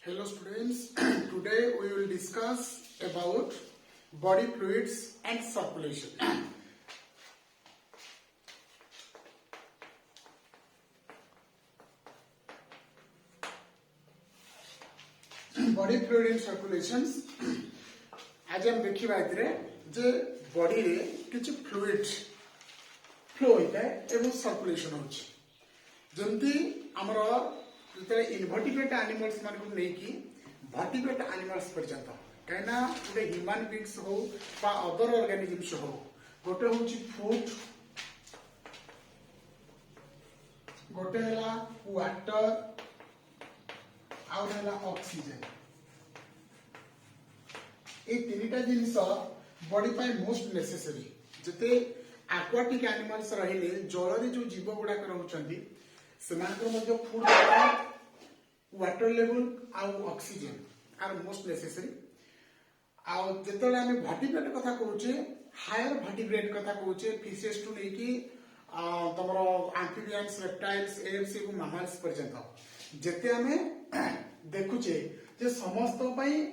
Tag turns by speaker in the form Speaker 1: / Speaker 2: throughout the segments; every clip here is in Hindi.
Speaker 1: Hello students, today we will discuss about body fluids and circulation. Body fluid and circulations आज हम देखिबा एतरे जे बॉडी रे किछ फ्लूइड फ्लो होता है एवं सर्कुलेशन होची जंती हमर जेतरे इनवर्टिब्रेट एनिमल्स मान को नै कि वर्टिब्रेट एनिमल्स पर्यंत कहना गोटे ह्यूमन बीइंग्स हो बा अदर ऑर्गेनिजम्स हो गोटे होची फूड गोटे हला वाटर आउ हला ऑक्सीजन ये तीनटा जिनिस बॉडी पाई मोस्ट नेसेसरी जते एक्वाटिक एनिमल्स रहिले जल रे जो जीव गुडा रहउचंदी सेमानकर मध्ये फूड वाटर लेवल आउ ऑक्सीजन आर मोस्ट नेसेसरी आउ जेतले हम वर्टिब्रेट कथा कहउचे हायर वर्टिब्रेट कथा कहउचे फिशेस टू नै कि तमरो एम्फिबियंस रेप्टाइल्स एप्स एवं मैमल्स पर्यंत जेते हमें देखुचे जे समस्त पई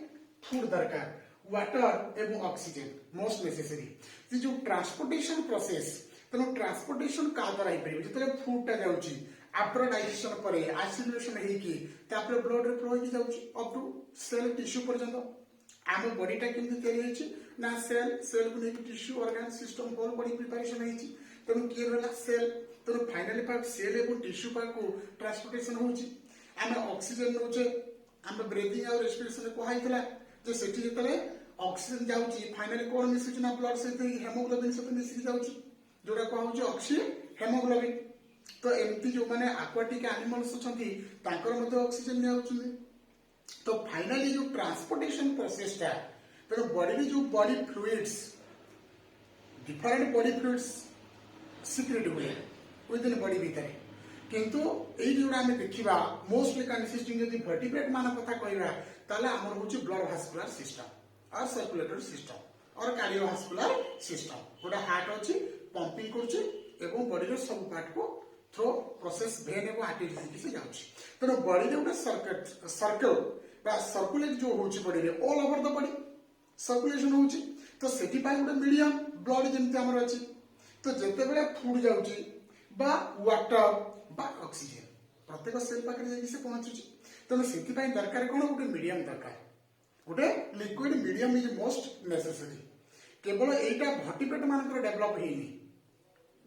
Speaker 1: फूड दरकार वाटर एवं ऑक्सीजन मोस्ट नेसेसरी जे जो ट्रांसपोर्टेशन प्रोसेस तनो ट्रांसपोर्टेशन का द्वारा ही परिबे जतले फूड ता जाउची आफ्टर डाइजेशन परे एसिमिलेशन हे कि तापर ब्लड रे फ्लो हो जाउची अप टू सेल टिश्यू पर्यंत आम बॉडी टा केमति तयारी होची ना सेल को नेकी tissue organ system whole body preparation हेची तनो के रहला सेल तनो फाइनली पार्ट सेल एवं टिश्यू पार्ट को ट्रांसपोर्टेशन होची आम ऑक्सीजन नोचे आम ब्रीथिंग और रेस्पिरेशन को हाइतला जे सेठी जतले ऑक्सीजन जाउची फाइनली कोन मिसुची ना ब्लड सहित हेमोग्लोबिन सहित मिसि जाउची जोडा को होची ऑक्सी हेमोग्लोबिन तो एमती जो माने एक्वाटिक एनिमल्स अछंती ताकर मध्ये ऑक्सीजन नेउचुनी तो फाइनली जो ट्रांसपोर्टेशन प्रोसेस ता तो बॉडी रे जो body fluids different body fluids secret हुए विद इन बॉडी भीतर किंतु एई जोडा हमें देखिबा मोस्टली कंसिस्टिंग यदि वर्टिब्रेट मान कथा कहबा ताले हमर होची ब्लड वास्कुलर सिस्टम और सर्कुलेटरी सिस्टम और कार्डियोवास्कुलर सिस्टम गोटा हार्ट अछि पंपिंग करछि एवं बॉडी रो सब पार्ट को थ्रो प्रोसेस वेन एवं आर्टरी से जाउछि तो बॉडी रे गोटा सर्कल बा सर्कुलेट जो होछि बॉडी रे all over the body circulation होछि तो सेठी पाई गोटा मीडियम ब्लड जेमते हमर अछि तो जते बेले फूड जाउछि बा वाटर बा ऑक्सीजन प्रत्येक सेल पाखरे जाई से पहुंचुछि तो सेठी पाई दरकार कोन गोटे मीडियम दरकार गोटे liquid medium is most necessary केवल एटा वर्टिब्रेट मानकर डेवलप हेनी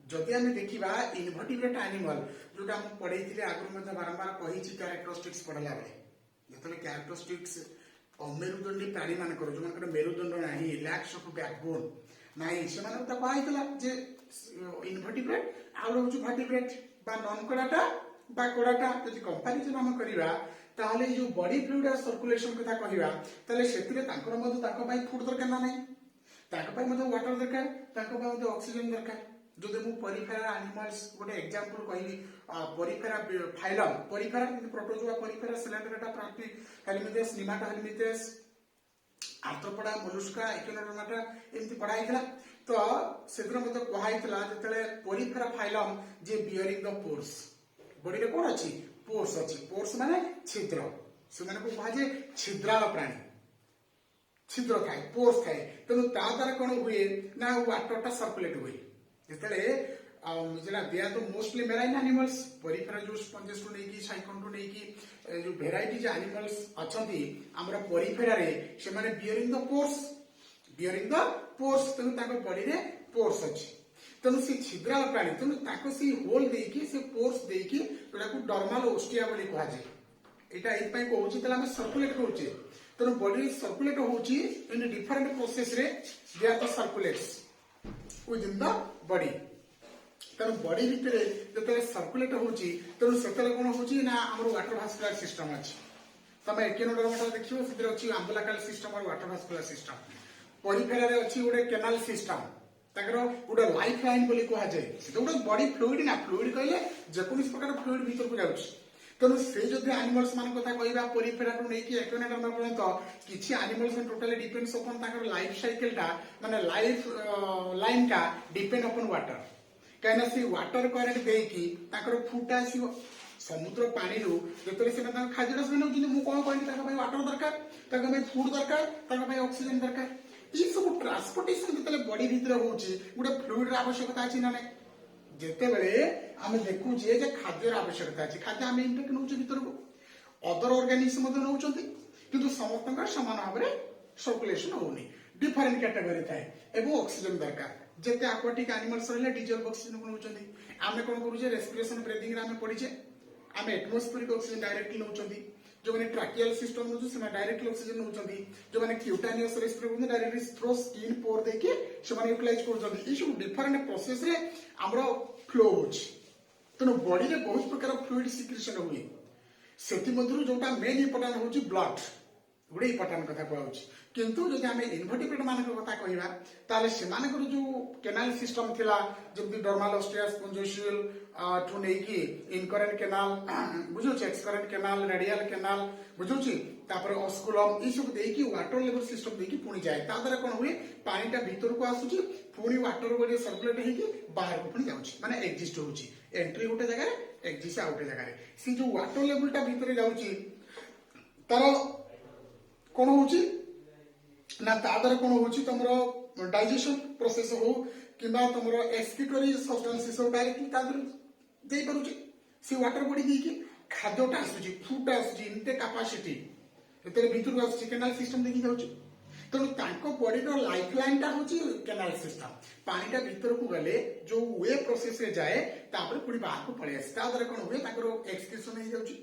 Speaker 1: जदि आम देखा इनवर्टिब्रेट एनिमल जोटा हम पढ़े आगुरी बारंबार कही कैरेक्टरिस्टिक्स पढ़ला बेले जो कैरेक्टरिस्टिक्स अमेरुदंडी प्राणी मान जो मेरुदंड ना लैक्स ऑफ बैकबोन ना से कही इनवर्टिब्रेट आउ वर्टिब्रेट नॉन कोडाटा बा कोडाटा जदि कंपैरिजन हम करबा ताहले जो बॉडी फ्लूइड और सर्कुलेशन कथा कहबा ताहले सेतिरे तांकर मध्ये ताको पई फूड दरकार ना नहीं ताको पई मध्ये वाटर दरकार ताको पई मध्ये ऑक्सीजन दरकार जो मु परिफेरा एनिमल्स गोटे एग्जांपल कहबी परिफेरा फाइलम परिफेरा प्रोटोजोआ परिफेरा सिलेंडरटा प्राप्ति हेलमिथेस निमाटा हेलमिथेस आर्थ्रोपोडा मोलुस्का इकोनोडर्माटा एमति पढाइतला तो सेतिर मध्ये कहाइतला जतले परिफेरा फाइलम जे बियरिंग द पोर्स बॉडी रे कोन अछि पोर्स अछि पोर्स माने छिद्र से माने को कहा जे छिद्राल प्राणी छिद्र थाए पोर्स थाए तेणु ता द्वारा कोन हुए ना वाटरटा सर्कुलेट हुए जेतले जेला they are the mostly marine animals Porifera जो स्पंजेस टू नेकी साइकोन टू नेकी जो वेराइटी जे एनिमल्स अछंती हमरा परिफेरा रे से माने बियरिंग द पोर्स तेणु ताको बॉडी रे पोर्स अछि तेणु से छिद्राल प्राणी तेणु ताको से होल देकी से पोर्स देकी एटा को डर्मल ओस्टिया बोली कहा जाय एटा एत पय कहउची तला हम सर्कुलेट कहउची तेणु बॉडी सर्कुलेट होउची इन डिफरेंट प्रोसेस रे they are the circulates within the body तेणु बॉडी भितर जब सर्कुलेट होची तेणु सेतले कोन होची ना हमर वाटर वास्कुलर सिस्टम अछि तमे एकेनोडर्माटा देखियो सेतिर अछि अम्बिलिकल सिस्टम और वाटर वास्कुलर सिस्टम परिफेरा रे अछि गोटे कैनाल सिस्टम ताकर गोटे लाइफ लाइन बोली कहा जाय से गोटे बॉडी फ्लूइड ना फ्लूइड कहले जेकोनिस प्रकार फ्लूइड भीतर को जाउछि तेणु से जदि एनिमल्स मान कथा कहबा परिफेरा टू नेकी एकेनोडर्मा पर्यंत किछि एनिमल्स टोटली डिपेंड्स अपन ताकर लाइफ साइकिल टा माने लाइफ लाइन टा डिपेंड अपन वाटर कहना से वाटर करंट देकी ताकर फूड आसीबो समुद्र पानी जो से खाद्य से मुझे कौन कहली वाटर दरकार फुड दरकार ऑक्सीजन दरकार ये सब ट्रांसपोर्टेशन जो बॉडी भीतर होचे गोटे फ्लूइड आवश्यकता अच्छी ना नहीं जिते बड़े आम देखुचे खाद्यर आवश्यकता अच्छी खाद्य आम इनटेक नौ भर को अदर ऑर्गेनिज्म किंतु समस्त समान भाव में सर्कुलेशन होनी डिफरेंट कैटेगरी थाए ऑक्सीजन दरकार जिते आक्वाटिक एनिमल्स रहा डिजर्व ऑक्सीजन को नौकरी आम कौन करुचे रेस्पिरेशन ब्रीथिंग आम पढ़ीचे आम एटमोस्फेरिक ऑक्सीजन डायरेक्टली नौकरी जो मैंने ट्राकियल सिस्टम नौ से डायरेक्टली ऑक्सीजन नौकरी जो मैंने cutaneous respirate directly through skin pore देके से यूटिलाइज कर सब डिफरेंट प्रोसेस रे हमरो फ्लो हो तेणु बॉडी रे बहुत प्रकार फ्लूइड सिक्रेशन हुए से जोटा मेन इंपोर्टाट हूँ ब्लड गोटे इंपोर्टाट कथा कहूँ किंतु जब आम इनभर्टिब्रेट मान कथा कहवा से जो केनाल सिस्टम थिला जमी डर्माल ऑस्ट्रिया स्पंजोशियल ठू नहीं इनकरेंट केनाल बुझे एक्सकरेंट केनाल रेडियल केनाल बुझे ऑस्कुलम ये सब देकी वाटर लेवल सिस्टम देकी पुणी जाए द्वारा कौन हुए पानीटा भीतर को आसूची पुणी वाटर बॉडी सर्कुलेट होगी बाहर को पुणी जाऊँगी माने एक्जिस्ट होची एंट्री गोटे जगह एक्जिस्ट आ गोटे जगह सी जो वाटर लेवलटा भीतर जाऊँगी तार कौन होची ना तादर कौन होची तुमरो डाइजेशन प्रोसेस हो किंबा तुमरो एक्सक्रीटरी सब्सटेंसेस हो डायरेक्टली तादर दे परुची सी वाटर बॉडी देकी खाद्यटा आसुची फूडटा आसुची इनटेक कैपेसिटी एतरे भीतर को आसुची केनाल सिस्टम देखि जाउची तेणु तांको बॉडीर लाइफ लाइनटा होची केनाल सिस्टम पानीटा भीतर को गले जो वे प्रोसेस रे जाए तापर पुणी बाहर को पळे आसे तादर कौन हुए ताकर एक्सक्रीशन हो जाउची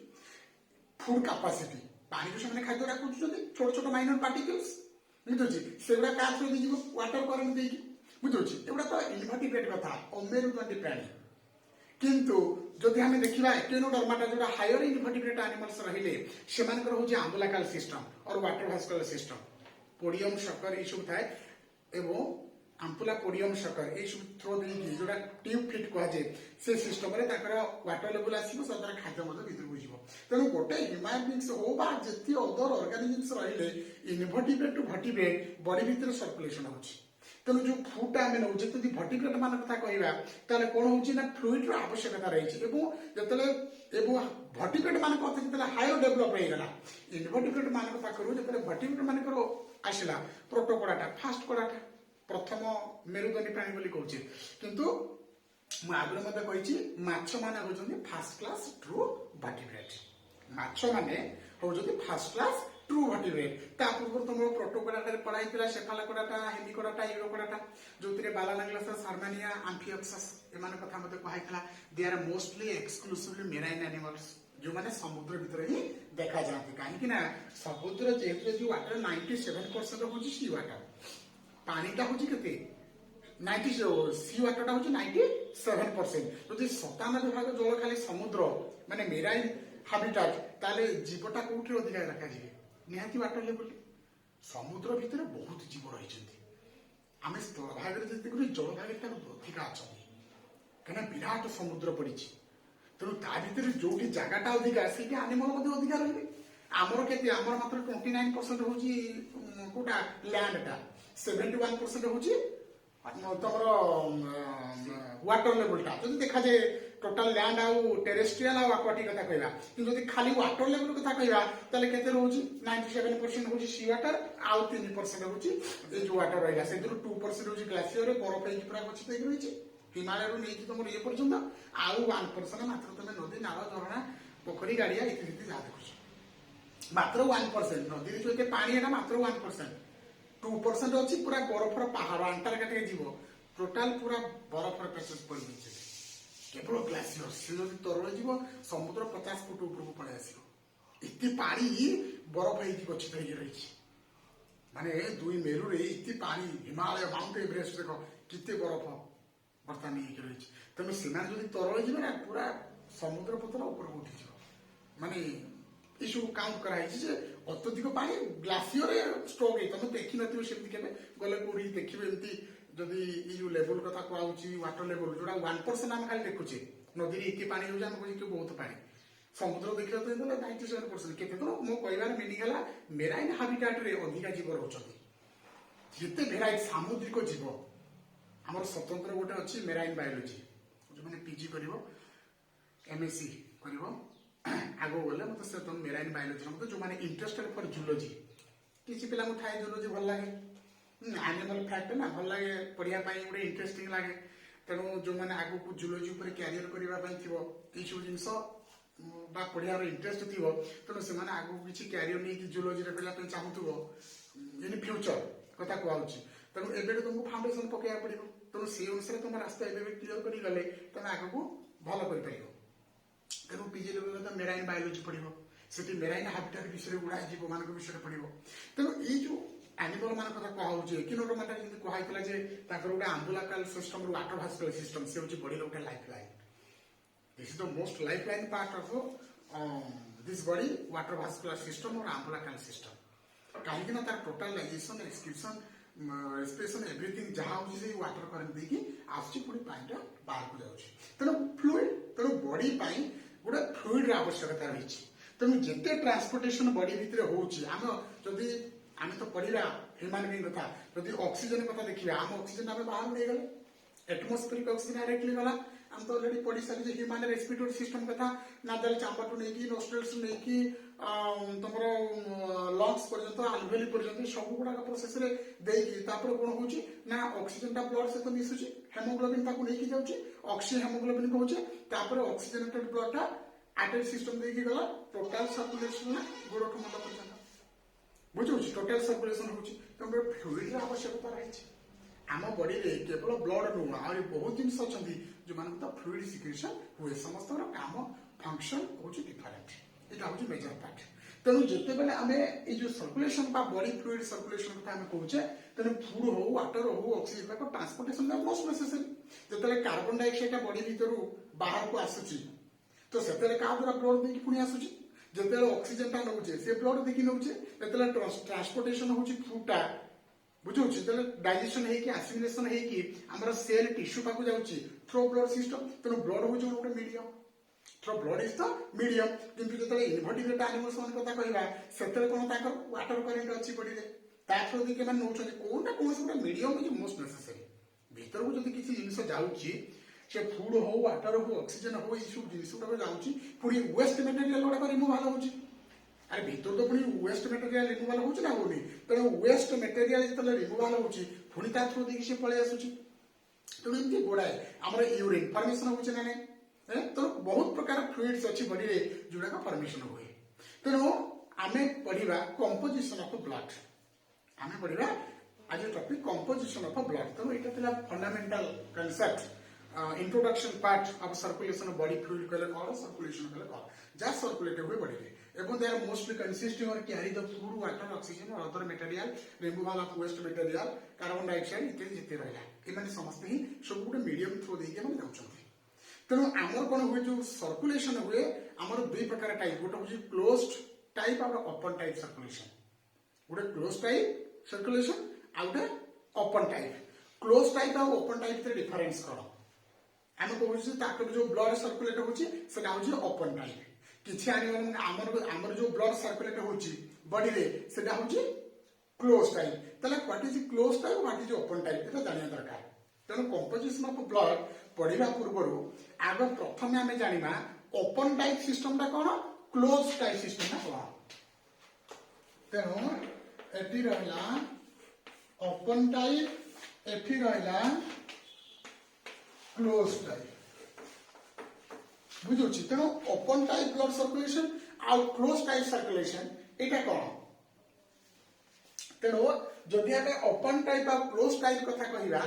Speaker 1: फूड कैपेसिटी पानी जो से खाद्य राखुଛନ୍ତି छोट छोट माइनर पार्टिकल्स बुझुची सेगुड़ा का थ्रू दी वाटर करंट देकी बुझुची एगुड़ा तो इनभर्टिब्रेट कथा अमेरुदंडी प्राणी किंतु जदि हम देखा एक्टिनोडर्माटा जो हायर इनभर्टिब्रेट एनिमल्स रहिले सेमानकर होची अम्बुलाकाल सिस्टम और वाटर भास्कुलर सिस्टम पोडियम शकर ये सब थाए एवं आम्पुला पोडियम शकर ये सब थ्रो देकी जोटा ट्यूब फिट कहुए से सिस्टम रे ताकर वाटर लेवल आसीबो सदर खाद्य मध्य भीतर को जीवो तेणु गोटे ह्यूमन बीइंग्स हो बा जति अदर ऑर्गेनिजम्स रहिले इनभर्टिब्रेट टू भर्टिब्रेट बॉडी भीतर सर्कुलेशन होची तेणु जो फूडटा आम नौ जी भर्टिब्रेट मान कथा कहवा कौन हो फ्लूइड आवश्यकता रही जो भर्टिब्रेट मान कथा हायर डेभलप होगा इनभर्टिब्रेट मान कथा करूँ जो भर्टिब्रेट मान आसला प्रोटोकोडाटा फास्ट कोडाटा प्रथम मेरुदंडी प्राणी बोली कहूँ किंतु आगुरी मत कही माछ मैंने होती फास्ट क्लास ट्रू भर्टिब्रेट माछ मैंने होती फास्ट क्लास ट्रू भर्टिब्रेट ता पूर्व तुम प्रोटोकोडाटा पढ़ाई सेफालोकोडाटा हेमिकोडाटा यूरोकोडाटा जो बालानाग्लोसस हार्मानिया आम्फियोक्सस एमान कथा मते कहैतला they are mostly exclusively marine animals जो माने समुद्र भीतर ही देखा जाते कहीं ना समुद्र जेहेतु जो वाटर 97% होची सी वाटर पानीटा होची केते 90 सी वाटरटा होची 97% जो 97 भाग जल खाली समुद्र माने मेराइन हाबिटाट ताले जीवटा कोठी अधिक रखा जाए निहाती वाटर लेवल समुद्र भितर बहुत जीव रही आम स्थल भाग में जल भाग अधिका अच्छा कहीं विराट समुद्र पड़ी तेणु ता भर जो जगटा अधिका से आनिमल अधिका रही आमर के आमर मात्र 29% हूँ कौटा लैंडटा 71% हूँ तुम वाटर लेवलटा जो देखा जाए टोटाल लैंड आउ टेरेस्ट्रियल आउ एक्वाटिक कथा कहवा कि खाली वाटर लेवल कथा कहवा ताले केते रहउची 97% होची सी वाटर आउ 3% होची ए जो वाटर रहला से 2% होची ग्लेशियर रे बरफ हेकी पूरा गच्छित हेकी रहिची हिमालय रो नेकी तुम ये पर्यंत आउ 1% मात्र तुम नदी नाल झरना पोखरी गाड़िया इति जा देखुछ मात्र 1% नदी रे जो एते पानी एटा मात्र 1% 2% अछि पूरा बरफर पहाड़ अंटार्कटिका जीव टोटाल पूरा बरफर प्रेशर पड़ गई केवल ग्लासियर से जो तरल जीव समुद्र 50 फुट ऊपर को पड़े आस इति पानी बरफ हो गच्छित रही माने दुई मेरु रे इति पानी हिमालय माउंट एवरेस्ट देख किते बरफ बर्तमान रही तेणु से तरल जीव ना पूरा समुद्र पथर ऊपर को उठी माने ये सब काउंट कराई अत्यधिक पानी ग्लासियर स्ट्रोक है तुम देखी नथिबो सेमति केबे गले कोडी देखिबे एमती जदि ये जो लेवल कथा कहूँ वाटर लेवल जोड़ा 1% आम खाली देखुचे नदी इति पानी हो कहे बहुत पानी समुद्र देखा तो 97% केते तो मो कहबार मीनिंग है मेराइन हाबिटाट रे अधिका जीव रहउछथि जिते भेराइटी सामुद्रिक जीव हमर स्वतंत्र गोटे अच्छी मेराइन बायोलॉजी जो मैंने पीजी करिवो एमएससी करिवो आगो गले मत से तुम मेराइन बायोलोजी मत जो माने इंटरेस्टेड फॉर जूलॉजी किसी पिला को थाए जूलॉजी भल लागे एनिमल फैक्ट ना भल लागे पढ़िया पाई गोटे इंटरेस्टिंग लागे तेणु जो माने आगो को जूलॉजी ऊपर कैरियर करबा पाई थिबो ई सब जिंस बा पढ़ियार इंटरेस्ट थिबो तेणु से माने आगो किछि कैरियर नै कि जूलॉजी रे पेला पे चाहूथबो इन फ्यूचर कथा कहउछि तेणु एबे तुमको फाउंडेशन पकेया पड़िबो तेणु से अनुसार तुम रास्ता एबे क्लियर करि गले तमे आगो को भलो करि परिबो तेणु पीजी लेवल तो मेराइन बायोलोजी पढ़िबो सेठी मेराइन हाबिटाट विषय गुड़ा जीव मान विषय पढ़िबो तेणु ई जो एनिमल मान कथा कहउछि एकिनोटोमाटा जेंति कहैतला जे ताकर गोटे अम्बुलाकाल सिस्टम रु वाटर भास्कुलर सिस्टम से होछि बॉडी रो गोटे life line this is the most life line part of this body water vascular system और अम्बुलाकाल सिस्टम कहीं तार total digestion excretion respiration everything जहाँ होछि से वाटर करंट देकी आछि पुणी पानी बाहर को जाउछि तेणु फ्लूइड तेणु बॉडी पाई गोटे फ्लूइड आवश्यकता रही तेणु जिते ट्रांसपोर्टेशन बॉडी भितर होछि आम जदि आम तो पढ़ा ह्यूमन बीइंग कथा जदि ऑक्सीजन कथा देखिए आम ऑक्सीजन आम बाहर नहीं गले एटमोस्फेरिक ऑक्सीजन डायरेक्टली गला हम तो ऑलरेडी पढ़ी सारी जे ह्यूमन रेस्पिरेटरी सिस्टम कथा नादल चांपाटू नहीं की नोस्ट्रल्स नहीं की तुमर लंग्स पर्यंत आल्वेली पर्यंत सब गुड़ा प्रोसेस रे देकी तापर कोन होची ना ऑक्सीजन ता ब्लड से तो मिसुची हेमोग्लोबिन ताकू नहीं की जाउची ऑक्सी हेमोग्लोबिन कहउची तापर ऑक्सीजनेटेड ब्लड ता आर्टरी सिस्टम देकी गला टोटल सर्कुलेशन ना गोड़ ठो मुंड पर्यंत बुझुची टोटल सर्कुलेशन होची तमरे फ्लूइड रा आवश्यकता रही आम बॉडी रे केवल ब्लड नुह आ बहुत जिन अच्छी जो मान तो फ्लूइड सिक्रेशन हुए समस्त काम फंक्शन होची डिफरेंट एटा होची मेजर पार्ट तेणु जिते बेले आम जो सर्कुलेशन बा बॉडी फ्लूइड सर्कुलेशन कथा आम कहूचे तेणु फूड हो वाटर हो ऑक्सीजन का ट्रांसपोर्टेशन मोस्ट नेसेसरी जिते कार्बन डाइऑक्साइड बॉडी भीतर बाहर को आसुची तो से क्या द्वारा ब्लड देकी पुणी आसुची जिते ऑक्सीजन टा नौचे से ब्लड देकी नौचे जिते ट्रांसपोर्टेशन होची फूडटा बुझुची तेल डाइजेशन है कि एसिमिलेशन है कि हमर सेल टिश्यू पाकु जाउची थ्रो ब्लड सिस्टम तेणु ब्लड होची गोटे medium through blood is the medium किंतु जते इनवर्टिब्रेट एनिमल्स मान कथा कहबा सेतरे कोन ताकर वाटर करंट अछि बॉडी रे ता थ्रो दि के मान नौचती कोनटा कोन गोटे मीडियम इज मोस्ट नेसेसरी भीतर को जति किछि जिनिस जाउची से फूड हो वाटर हो ऑक्सीजन हो ई सब जिनिस गुडा जाउची पुरी वेस्ट मटेरियल गुडा रिमूव होला होची अरे भीतर तो पुणी वेस्ट मटेरियल रिमूवाल होची ना होनी तेणु वेस्ट मटेरियल जितले रिमूवाल होची पुणी ता थ्रू देखि से पळे आसुची तेणु एमती गोड़ाए आमर यूरिन फॉर्मेशन होची ना नहीं तो बहुत प्रकार फ्लूइड्स अच्छी बॉडी रे जोड़ा का फॉर्मेशन हुए तेणु आमे पढ़िबा कंपोजिशन ऑफ ब्लड आमे पढ़िबा आज टॉपिक कंपोजिशन ऑफ ब्लड तेणु एटा थिला fundamental concept introduction part of circulation of body fluid कहले कौन सर्कुलेशन कहले कौन जा सर्कुलेट हुए बॉडी रे एवं दे आर मोस्टली कंसिस्टिंग और carry the food water oxygen और other material removal of waste material carbon dioxide इत्यादि जिते रहला एमाने समस्त ही सब गुटे मीडियम थ्रू देके हम जाउछथि तेणु आमर कोन हुए जो सर्कुलेशन हुए आमर दुई प्रकार टाइप गोटे होची क्लोज्ड टाइप और ओपन टाइप सर्कुलेशन गोटे क्लोज टाइप सर्कुलेशन आ गोटे ओपन टाइप क्लोज टाइप और ओपन टाइप रे डिफरेंस करो आम कहूँ ताकर जो ब्लड सर्कुलेट होची सेटा होची ओपन टाइप किछि एनिमल आमर आमर जो ब्लड सर्कुलेट होची बॉडी रे सेटा होची क्लोज टाइप तले what is close type what is open type एटा जानिया दरकार तेणु कंपोजिशन ऑफ ब्लड पढ़िबा पूर्व आग प्रथम आम जानिबा ओपन टाइप सिस्टम टा कोन क्लोज टाइप सिस्टम टा कोन तेणु एटी रहला ओपन टाइप एटी रहला क्लोज टाइप बुझुची तेणु ओपन टाइप ब्लड सर्कुलेशन आ क्लोज टाइप सर्कुलेशन एटा कोन तेणु जदि आमे ओपन टाइप आ क्लोज टाइप कथा कहिबा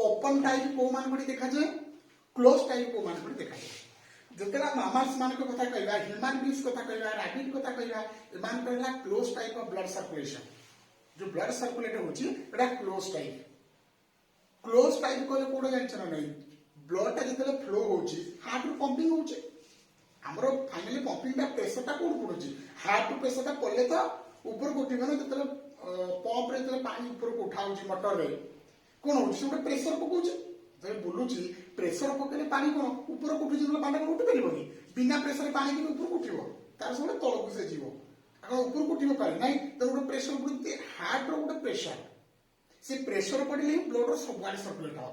Speaker 1: ओपन टाइप को मान गुडी देखा जाय क्लोज टाइप को मान गुडी देखा जाय जतरा मामल्स मान को कथा कहिबा ह्यूमन बीइंग्स कथा कहिबा रैबिट कथा कहिबा ए मान कहला close type of blood circulation जो ब्लड सर्कुलेट होची एटा क्लोज टाइप कोले कोड जानछ ना नहीं ब्लड टा जितले फ्लो होची हार्ट रो पंपिंग होची हमरो फाइनली पंपिंग टा प्रेशर टा कोड पडुची हार्ट रो प्रेशर टा पड़ले तो ऊपर को उठिबो ना जितले पंप रे जितले पानी ऊपर को उठा होची मोटर रे कोन होची से प्रेशर पकोची जे बुलुची प्रेशर पकेले पानी कोन ऊपर को उठी जितले पानी उठी परिबो नि बिना प्रेशर पानी के ऊपर को उठिबो तार सब तळ को से जीवो अगर ऊपर को उठिबो पानी नहीं तो गोटे प्रेशर पड़ते हार्ट रो गोटे प्रेशर से प्रेशर पड़ले ब्लड रो सब गाड़ी सर्कुलेट हो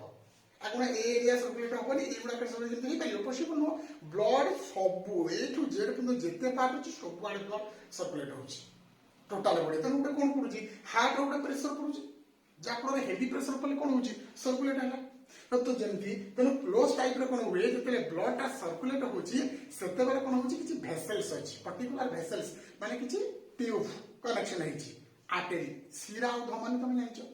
Speaker 1: ଆପଣ ଏ ଏରିଆ सर्कुलेट हबनी एगुड़ा सब जेमती हे पारियो पॉसिबल नो ब्लड सब ए टू जेड किंतु जेते पार्ट अछि सब आड़े ब्लड सर्कुलेट होछि टोटल बॉडी तनु गोटे कोन पडुछि हार्ट रो गोटे प्रेशर पडुछि जाफल हेवी प्रेशर पले कोन होछि सर्कुलेट होला तो जेमती तेणु क्लोज टाइप रे कोन हुए जते ब्लड टा सर्कुलेट होछि सेते बेले कोन होछि किछि भेसल्स अछि पर्टिकुलर भेसल्स माने किछि ट्यूब कनेक्शन हेछि आर्टरी सिरा और धमनी तुम जानिଛ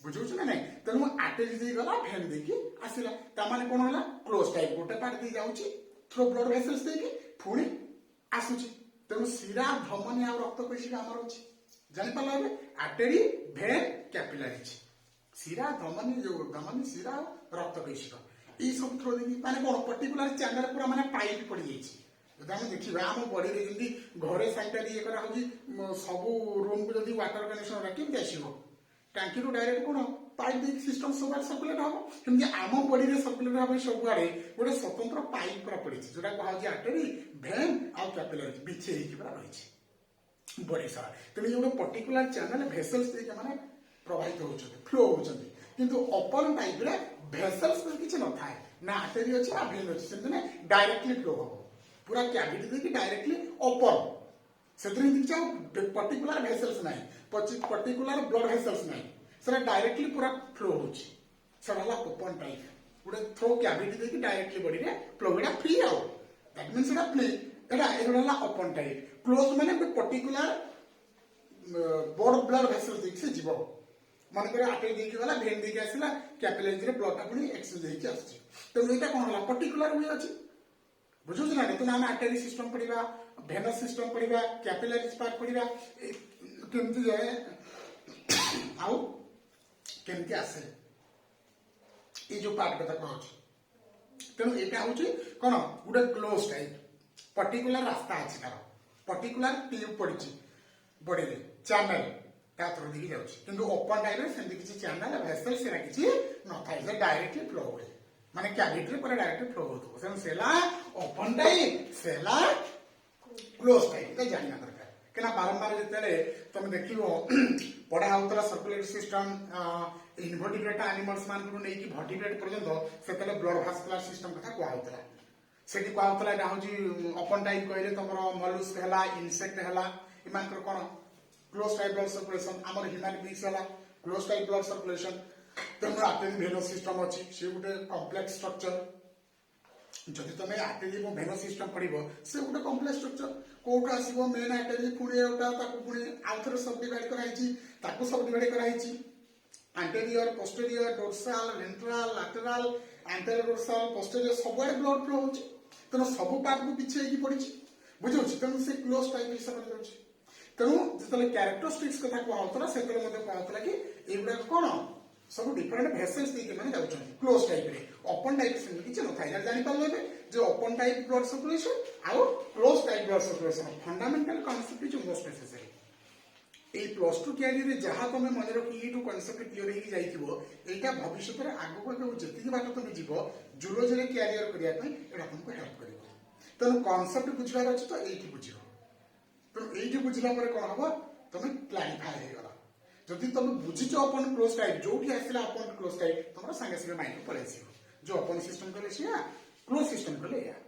Speaker 1: बुझौछ ना नहीं तेणु आर्टरी दे गला भेन देखि आसिला ता माने कोन होला क्लोज टाइप गोटे पार्ट दे जाउछि थ्रू ब्लड भेसल्स देखि पुणी आसुछि तेणु सिरा धमनी और रक्त कोशिका हमर अछि जानि पाला आर्टरी भेन कैपिलरीज सिरा धमनी जो धमनी सिरा रक्त कोशिका ये सब थ्रो देखि माने कोन पर्टिकुलर चैनल पूरा माने पाइप पड़ी जाइछि जदि हम देखिबा हम बॉडी रे जंदी घरे सैनिटरी ये करा होजी सब रूम को जदि वाटर कनेक्शन रखि देसिबो टंकी रो डायरेक्ट कोन पाइप दे सिस्टम सब सर्कुलेट हो किंतु आम बॉडी रे सर्कुलेट हो सब आड़े गोटे स्वतंत्र पाइप पूरा पड़ी जोटा कहा होजी आर्टरी वेन और कैपिलरी बिछे ही पूरा रही बॉडी सारा तेणु जो पर्टिकुलर चैनल भेसल्स दे माने प्रभावित होउछथि फ्लो होउछथि किंतु ओपन टाइप रे भेसल्स किछि न थाए ना आर्टरी अछि ना वेन अछि सेने डायरेक्टली फ्लो हो पूरा कैविटी दे कि डायरेक्टली ओपन सेतरे दिखा पर्टिकुलर भेसल्स नाही पर्टिकुलर ब्लड भेसल्स नाही सेरा डायरेक्टली पूरा फ्लो होउछि सेरा ओपन टाइप गोटे थ्रो कैविटी दे कि डायरेक्टली बॉडी रे फ्लो होडा फ्री आउट दैट मींस एटा फ्री एटा ओपन टाइप क्लोज माने पर्टिकुलर बॉड ब्लड भेसल्स दे से जीवो मन करे आटे देकी वाला भेन देकी आसिला कैपिलरीज रे ब्लड अपनी एक्सेस देकी आछि तो एटा कोन होला पर्टिकुलर वे अछि बुझु ना तो ना आर्टरी सिस्टम पड़िबा भेनस सिस्टम पड़िबा कैपिलरीज पार्ट पड़िबा केमति जाय आउ केमति आसे ए जो पार्ट कथा कहछ तेनु एटा होछि कोन गुडे क्लोज टाइप पर्टिकुलर रास्ता अछि तार पर्टिकुलर ट्यूब पड़िछि बॉडी रे चैनल ता थ्रू दिखि जाउछि किंतु ओपन टाइप रे सेंति किछि चैनल भेसल सेरा किछि न थाइ जे डायरेक्टली फ्लो होय माने कैविटी रे पर डायरेक्टली फ्लो होतो सेन सेला ओपन टाइप सेला क्लोज टाइप ते जानिया दरकार केना बारंबार जेतेले तुम देखिबो पढा होतला सर्कुलेटरी सिस्टम इनवर्टिब्रेट एनिमल्स मान को नै कि वर्टिब्रेट पर्यंत सेतेले ब्लड वास्कुलर सिस्टम कथा को होतला सेठी को होतला एटा होजी ओपन टाइप कहले तमरो मलुस्क हला इंसेक्ट हला इमान कोन क्लोज टाइप ब्लड सर्कुलेशन आमर ह्यूमन बीइंग्स हला क्लोज टाइप ब्लड सर्कुलेशन तमरो आर्टरी वेनस सिस्टम अछि से गुटे कॉम्प्लेक्स स्ट्रक्चर जदि तमे आर्टरी मो वेनस सिस्टम पढिबो से गुटे कॉम्प्लेक्स स्ट्रक्चर कोटा आसीबो मेन आर्टरी पुणी ओटा ताकू पुणी आउथर सब डिवाइड कराइछि ताकू सब डिवाइड कराइछि anterior posterior dorsal ventral lateral anterior dorsal posterior सब ब्लड फ्लो होछि तनो सब पार्ट को पीछे की पड़िछि बुझौछि तनो से क्लोज टाइप हिसाब रे होछि तनो जतले कैरेक्टरिस्टिक्स कथा को होतला सेतले मते कहतला कि एगुडा कोन सब डिफरेंट भेसल्स दे के माने जाउछन क्लोज टाइप रे ओपन टाइप से किछ न थाइ जानि पाले जे ओपन टाइप ब्लड सर्कुलेशन आउ close type blood circulation fundamental concept is most necessary A plus 2 career रे जहा तमे मन रखि एटू कांसेप्ट क्लियर हेकी जाइथिबो एटा भविष्य रे आगो को जति बात तमे जीवो जूलॉजी रे क्यारियर करिया पय एटा तुमको हेल्प करिवो तनो कांसेप्ट बुझबार अछि तो एठी बुझियो तो एठी बुझला परे कोन हबो तमे क्लैरिफाई हे गला जदि तमे बुझिचो अपन क्लोज टाइप जोठी आसिला अपन क्लोज टाइप तमरा संगे संगे माइंड पळे आसीबो जो अपन सिस्टम कले छिया क्लोज सिस्टम कले या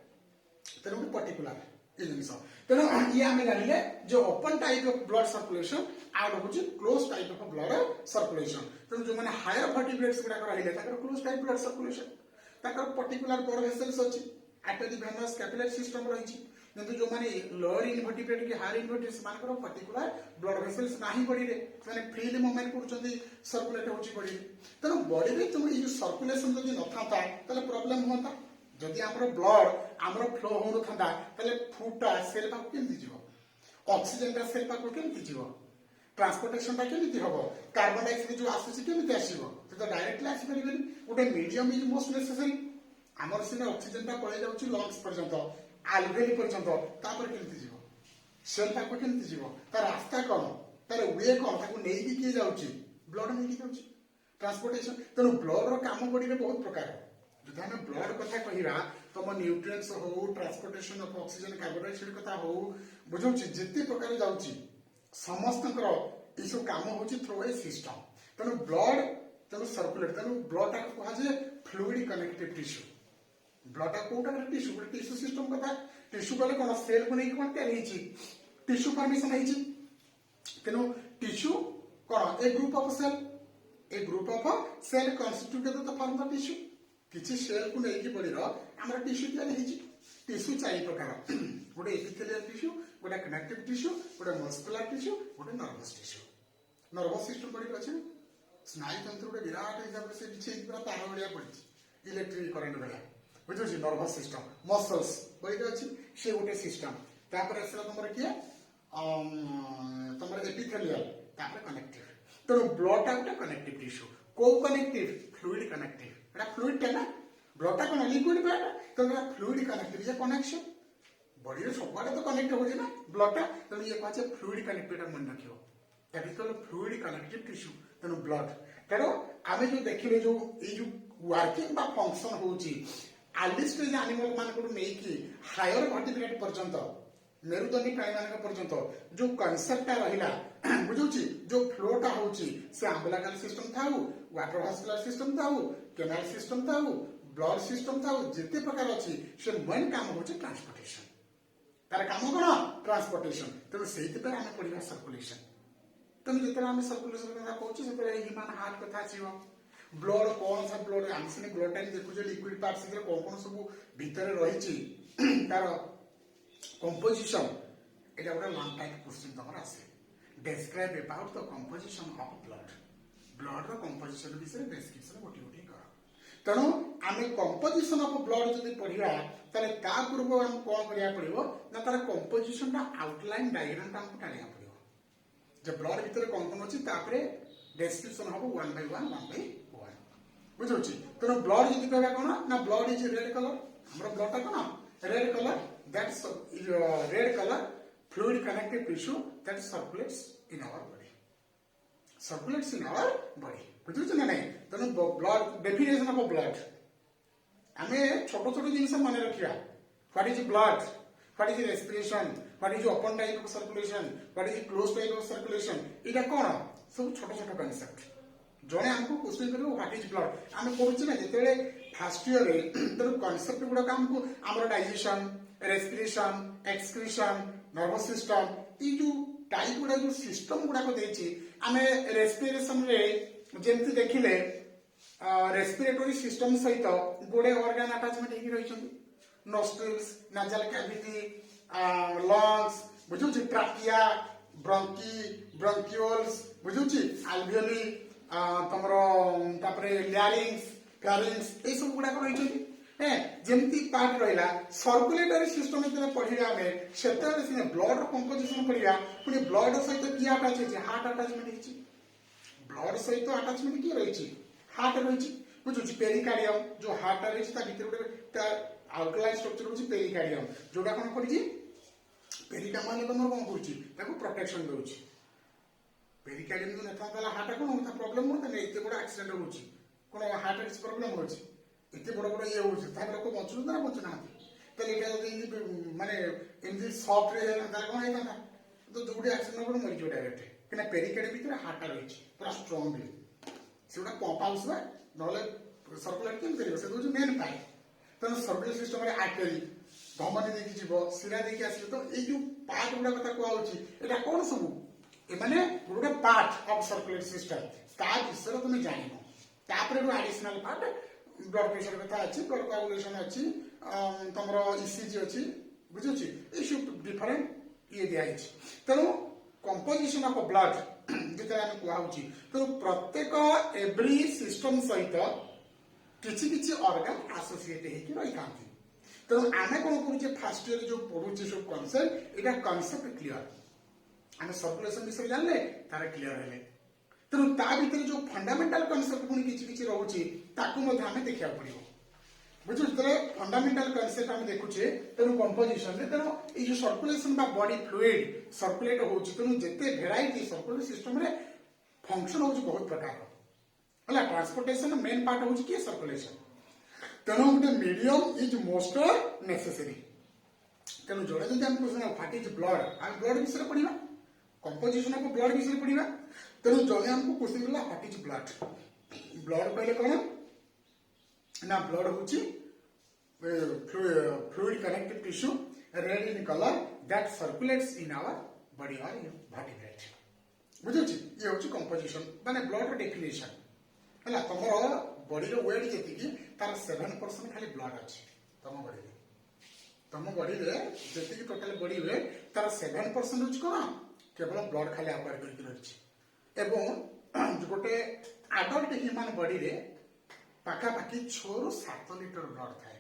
Speaker 1: तनो पर्टिकुलर जिनिस तेणु ये आम जानिले जो open type of blood circulation आउट होची close type of blood circulation तेणु जो माने हायर वर्टिब्रेट्स गुडा रहिले ताकर क्लोज टाइप ब्लड सर्कुलेशन ताकर पर्टिकुलर ब्लड वेसल्स अछि आर्टरी वेनस कैपिलरी सिस्टम रहिछि किंतु जो माने लोअर इनवर्टिब्रेट के हायर इनवर्टिब्रेट्स मानकर पर्टिकुलर ब्लड वेसल्स नाही बॉडी रे माने फ्रीली मूवमेंट करछथि सर्कुलेट होची बॉडी तेणु बॉडी रे तुम ये सर्कुलेशन जदि न थाता तले प्रॉब्लम होता जदि हमर ब्लड हमर फ्लो हो नथंदा तले फुटा सेल पाक केमति जीवो ऑक्सीजन का सेल पाक केमति जीवो ट्रांसपोर्टेशन ता केमति हबो कार्बन डाइऑक्साइड जो आसुची केमति आसीबो तो डायरेक्टली आसी परिबेनी उटे मीडियम इज मोस्ट नेसेसरी हमर सिने ऑक्सीजन ता पळे जाउची लंग्स पर्यंत आल्वेली पर्यंत तापर केमति जीवो सेल पाक केमति जीवो ता रास्ता कोन तार वे कोन ताको नेई की जाउची ब्लड नेई जाउची ट्रांसपोर्टेशन तनो ब्लड रो काम बॉडी रे बहुत प्रकार जदि हम ब्लड कथा कहिरा तम न्यूट्रिएंट्स हो transportation of oxygen carbon dioxide कथा हो बुझौछि जेते प्रकार जाउछि समस्तकर ई सब काम होछि थ्रू ए सिस्टम तनो ब्लड तनो सर्कुलेट तनो ब्लड ता कहा जे फ्लूइड कनेक्टिव टिश्यू ब्लड कोटा टिश्यू गोटे टिश्यू सिस्टम कथा टिश्यू कले कौन सेल को नहीं कौन तैयारी टिश्यू फॉर्मेशन है तेणु टिश्यू कौन a group of cell constituted the form the tissue किसी सेल को लेकिन बॉडी आमर टिश्यू तैयारी टिश्यू चारि प्रकार गोटे एपिथेलियल टिश्यू गोटे कनेक्टिव टिश्यू गोटे मस्कुलर टिश्यू गोटे nervous tissue nervous system body अच्छे स्नायु तंत्र गोटे विराट हिसाब से पूरा तार भाया पड़ी इलेक्ट्रिक करंट भाया बुझे नर्वस सिस्टम मसल्स बॉडी अच्छी से गोटे सिस्टम तापर आसला तुम किए तुम एपिथेलियल तापर कनेक्टिव तेणु ब्लड टा गोटे कनेक्टिव टिश्यू को कनेक्टिव फ्लूइड कनेक्टिव एटा फ्लूइड टा ना ब्लड टा कौन लिक्विड पार्ट तेणु फ्लूइड कनेक्टिव ये कनेक्शन बॉडी रे सब तो कनेक्ट हो ना ब्लड टा तेणु ये कहे फ्लूइड कनेक्टिव मन रखियो that is called fluid connective tissue तेणु ब्लड तेणु आम जो देखिले जो वर्किंग बा फंक्शन होची अर्ली स्टेज एनिमल मान को लेकिन हायर वर्टिब्रेट पर्यंत मेरुदंडी प्राणी मान पर्यंत जो कनसेप्टा रहिला बुझुची जो फ्लोटा होची से अम्बिलिकल सिस्टम थाउ वाटर भास्कुलर सिस्टम थाउ केनाल सिस्टम थाउ ब्लड सिस्टम थाउ जिते प्रकार अछि से मेन काम होची ट्रांसपोर्टेशन तार काम कोन ट्रांसपोर्टेशन तेणु से आम पढ़ा सर्कुलेशन तेणु जिते आम सर्कुलेशन कथा कहूँ से ह्यूमन हार्ट कथा आसो ब्लड कौन सा ब्लड आम सीने ब्लड टाइम देखुचे लिक्विड पार्ट से कौन कौन सब भितर रही तार कंपोजिशन एटा गोटे लॉन्ग टाइप क्वेश्चन तमर आसे describe about the composition of blood रो कंपोजिशन विषय डिस्क्रिप्शन गोटी गोटी कर तेणु आम कंपोजिशन ऑफ ब्लड जदि पढ़िबा ताले ता पूर्व हम कोन करिया पड़िबो ना तार कंपोजिशन ता आउटलाइन डायग्राम ता हमको टालिया पड़िबो जे ब्लड भीतर कोन कोन अछि तापरे डिस्क्रिप्शन हबो 1 by 1 बुझुची तेणु ब्लड जदि कहबा कोन ना ब्लड इज रेड कलर हमर ब्लड ता कोन red colour that's red color fluid connective tissue that circulates in our body बुझुछ ना नहीं तेणु ब्लड डेफिनेशन ऑफ ब्लड आमे छोट छोट जिनिस मन रखिया what is blood what is respiration what is open type of circulation what is close type of circulation इटा कोन सब छोट छोट कांसेप्ट जने हमको क्वेश्चन करियो व्हाट इज ब्लड आमे कहूछ ना जेतेले फर्स्ट ईयर रे तेणु कांसेप्ट गुडा हमको हमर digestion respiration excretion nervous system ये जो टाइप गुड़ा जो सिस्टम गुड़ा को देछि आमे रेस्पिरेशन रे जेमति देखिले रेस्पिरेटरी सिस्टम सहित गोडे ऑर्गन अटैचमेंट हेकि रहिछन्ति नोस्ट्रिल्स नाजल कैविटी लंग्स बुझुछि ट्राकिया ब्रोंकी ब्रोंकियोल्स बुझुछि अल्वियोली तमरो तापरे लैरिंग्स फेरिंग्स ए सब गुड़ा को रहिछन्ति जेमती पार्ट रहा सर्कुलेटरी सिस्टम पढ़ा आम से ब्लड कंपोजिशन पढ़ा पुणी ब्लड सहित किए आटाच होती हार्ट आटाचमेंट ब्लड सहित आटाचमेंट किए रही हार्ट रही बुझुची पेरिकार्डियम जो हार्ट रही गोटे आउटलाइन स्ट्रक्चर हूँ पेरिकार्डियम जोटा कौन कर पेरिकाम तुम कौन कर प्रोटेक्शन दूसरी पेरिकार्डियम जो ना हार्ट कौन होता प्रोब्लेम होता है ये बड़ा एक्सीडेंट होती कौन हार्ट किसी प्रोब्लेम हो इतने बड़ बड़ ये लोक बचुन ना बचुना माने एमती सफ्ट रे कौन होता तो जो एक्सीडेंट हो मरीज डायरेक्ट क्या पेरिकार्डियम भीतर हार्ट रही पूरा स्ट्रंगली से गोटे पंप हाउस ना सर्कुलेट केम कर से हूँ मेन पाइप तेना सर्कुलेट सिस्टम आर्टरी धमनी देखी जीव शिरा देखी आस तो ये जो पार्ट गुड़ा कथा कहूँ कौन सब ये गोटे पार्ट ऑफ सर्कुलेट सिस्टम ता विषय तुम जान तापर एडिशनल पार्ट ब्लड प्रेशर कथा अच्छी ब्लड कोआगुलेशन अच्छी तुम ईसीजी अच्छी बुझुची ये सब डिफरेंट ये दिखाई तेणु कंपोजिशन ऑफ ब्लड जिते आम कहूँ तेणु प्रत्येक एवरी सिस्टम सहित किसी किसी ऑर्गन एसोसिएट होकर रही था तेणु आम कौन करुचे फास्ट ईयर जो पढ़ुचे सब कनसेप्ट यहाँ कनसेप्ट क्लीयर आम सर्कुलेशन विषय जानले तार क्लीयर है तेणु ता भीतर जो फंडामेंटाल कनसेप्ट पुणी किसी रोचे आम देखा पड़ो बुझे जो फंडामेंटाल कनसेप्ट आम देखुचे तेणु कंपोजिशन तेणु ये जो सर्कुलेशन बा बॉडी फ्लूइड सर्कुलेट होची तेणु जेते भेराइटी सर्कुलेट सिस्टम रे फंक्शन होची बहुत प्रकार हला ट्रांसपोर्टेशन मेन पार्ट होची कि सर्कुलेशन तेणु गोटे मीडियम इज मोस्ट नेसेसरी तेणु जोड़े जब आम क्वेश्चन व्हाट इज ब्लड आम ब्लड विषय पढ़ा कंपोजिशन ऑफ ब्लड विषय पढ़ा तेणु जड़े आमको क्वेश्चन कला व्हाट इज ब्लड ब्लड कहले कौन ना ब्लड होची fluid connective tissue red in color that circulates in our body or vertebrate बुझुची ये होची कंपोजिशन माने ब्लड रो डेफिनेशन हला तमरो बॉडी रो वेट जति की तार 7% खाली ब्लड अछि तम बॉडी रे जति की टोटल बॉडी वेट तार 7% होची कोन केवल ब्लड खाली अपार करके रहिछि एवं गोटे एडल्ट ह्यूमन बॉडी रे पाखा पाखी 6 ରୁ 7 लिटर ब्लड थाए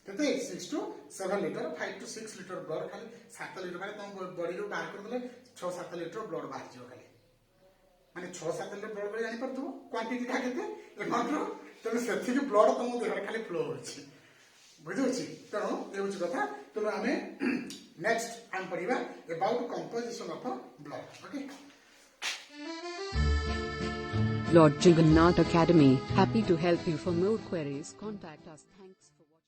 Speaker 1: केते 6 to 7 litre 5 to 6 litre blood खाली 7 लिटर माने तुम बॉडी रो बाहर कर देले 6-7 लिटर ब्लड बाहर जियो खाली माने 6-7 लिटर ब्लड जानि परतु क्वांटिटी था केते मात्र तने सेथि के ब्लड तुम देह खाली फ्लो होछि बुझुछि तनो ए होछि कथा तो हमें नेक्स्ट हम पढिबा about composition of blood okay
Speaker 2: Lord Jagannath Academy, happy to help you. For more queries, contact us. Thanks for watching.